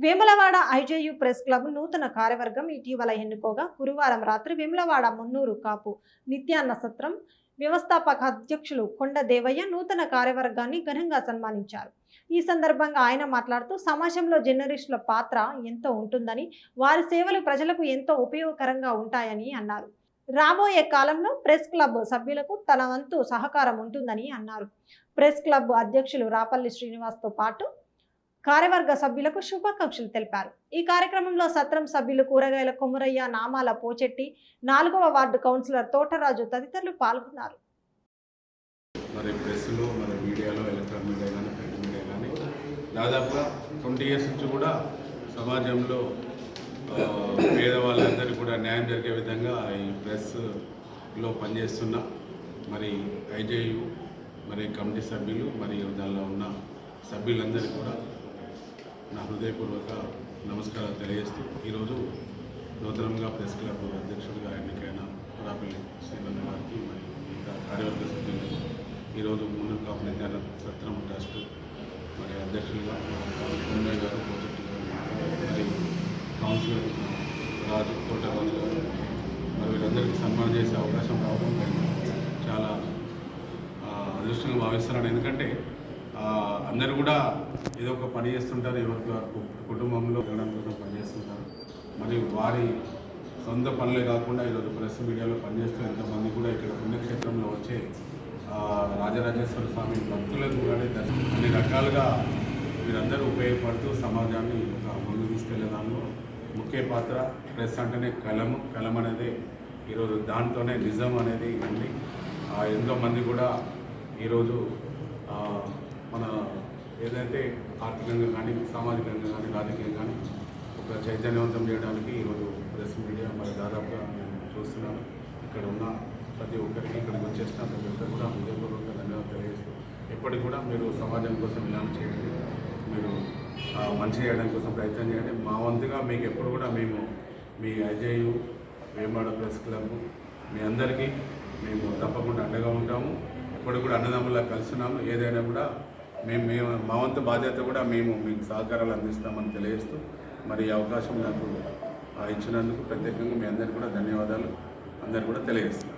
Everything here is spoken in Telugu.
వేములవాడ ఐజేయు ప్రెస్ క్లబ్ నూతన కార్యవర్గం ఇటీవల ఎన్నుకోగా గురువారం రాత్రి వేములవాడ మున్నూరు కాపు నిత్యాన్న సత్రం వ్యవస్థాపక అధ్యక్షులు కొండ దేవయ్య నూతన కార్యవర్గాన్ని ఘనంగా సన్మానించారు. ఈ సందర్భంగా ఆయన మాట్లాడుతూ సమాజంలో జర్నలిస్టుల పాత్ర ఎంతో ఉంటుందని, వారి సేవలు ప్రజలకు ఎంతో ఉపయోగకరంగా ఉంటాయని అన్నారు. రాబోయే కాలంలో ప్రెస్ క్లబ్ సభ్యులకు తన వంతు సహకారం ఉంటుందని అన్నారు. ప్రెస్ క్లబ్ అధ్యక్షులు రాపల్లి శ్రీనివాస్తో పాటు కార్యవర్గ సభ్యులకు శుభాకాంక్షలు తెలిపారు. ఈ కార్యక్రమంలో సత్రం సభ్యులు కూరగాయల కొమురయ్య, నామాల పోచెట్టి, 4వ వార్డు కౌన్సిలర్ తోటరాజు తదితరులు పాల్గొన్నారు. మరి ప్రెస్లో, మరి మీడియాలో, ఎలక్ట్రానిక్ మీడియా కానీ, ప్రింట్ మీడియా కానీ దాదాపుగా 20 years నుంచి కూడా సమాజంలో పేదవాళ్ళందరికీ కూడా న్యాయం జరిగే విధంగా ఈ ప్రెస్లో పనిచేస్తున్న మరి ఐజేయు మరి కమిటీ సభ్యులు మరియు దానిలో ఉన్న సభ్యులందరికీ కూడా నా హృదయపూర్వక నమస్కారాలు తెలియజేస్తూ ఈరోజు నూతనంగా ప్రెస్ క్లబ్ అధ్యక్షుడిగా ఎన్నికైన రాపల్లి శ్రీవన్న గారికి మరియు ఇంకా కార్యవర్గ సభ్యులకు ఈరోజు మున్నూరు కాపు నిత్యాన్న సత్రం ట్రస్ట్ మరి అధ్యక్షులుగా కొండయ్య గారు, పోచెట్టి గారు, మరి కౌన్సిలర్ రాజు, తోటరాజు గారు మరి వీరందరికీ సన్మానం చేసే అవకాశం రావడం చాలా అదృష్టంగా భావిస్తున్నాను. ఎందుకంటే అందరూ కూడా ఏదో ఒక పని చేస్తుంటారు, ఎవరికి కుటుంబంలో జరగడం కోసం పనిచేస్తుంటారు. మరియు వారి సొంత పనులే కాకుండా ఈరోజు ప్రెస్ మీడియాలో పనిచేస్తూ ఎంతమంది కూడా ఇక్కడ పుణ్యక్షేత్రంలో వచ్చే రాజరాజేశ్వర స్వామి భక్తులకు కూడా అన్ని రకాలుగా వీరందరూ ఉపయోగపడుతూ సమాజాన్ని ముందుకు తీసుకెళ్లే దానిలో ముఖ్య పాత్ర. ప్రెస్ అంటేనే కలం అనేది ఈరోజు దాంట్లోనే నిజం అనేది ఉంది. ఎంతోమంది కూడా ఈరోజు మన ఏదైతే ఆర్థికంగా కానీ, సామాజికంగా కానీ, రాజకీయంగా కానీ ఒక చైతన్యవంతం చేయడానికి ఈరోజు ప్రెస్ మీడియా మరి దాదాపుగా నేను చూస్తున్నాను. ఇక్కడ ఉన్న ప్రతి ఒక్కరికి, ఇక్కడికి వచ్చేసిన ప్రతి ఒక్కరు కూడా హృదయపూర్వక ధన్యవాదాలు తెలియజేస్తూ ఎప్పటికి కూడా మీరు సమాజం కోసం ఇలాంటి చేయండి, మీరు మంచి చేయడం కోసం ప్రయత్నం చేయండి. మా వంతుగా మీకు ఎప్పుడు కూడా మేము మీ ఐజేయు వేములవాడ ప్రెస్ క్లబ్ మీ అందరికీ మేము తప్పకుండా అండగా ఉంటాము. ఎప్పుడు కూడా అన్నదమ్ములా కలుస్తున్నాము. ఏదైనా కూడా మేము మా వంతు బాధ్యత కూడా మేము మీకు సహకారాలు అందిస్తామని తెలియజేస్తూ మరి ఈ అవకాశం నాకు ఇచ్చినందుకు ప్రత్యేకంగా మీ అందరికీ కూడా ధన్యవాదాలు అందరికీ కూడా తెలియజేస్తున్నాను.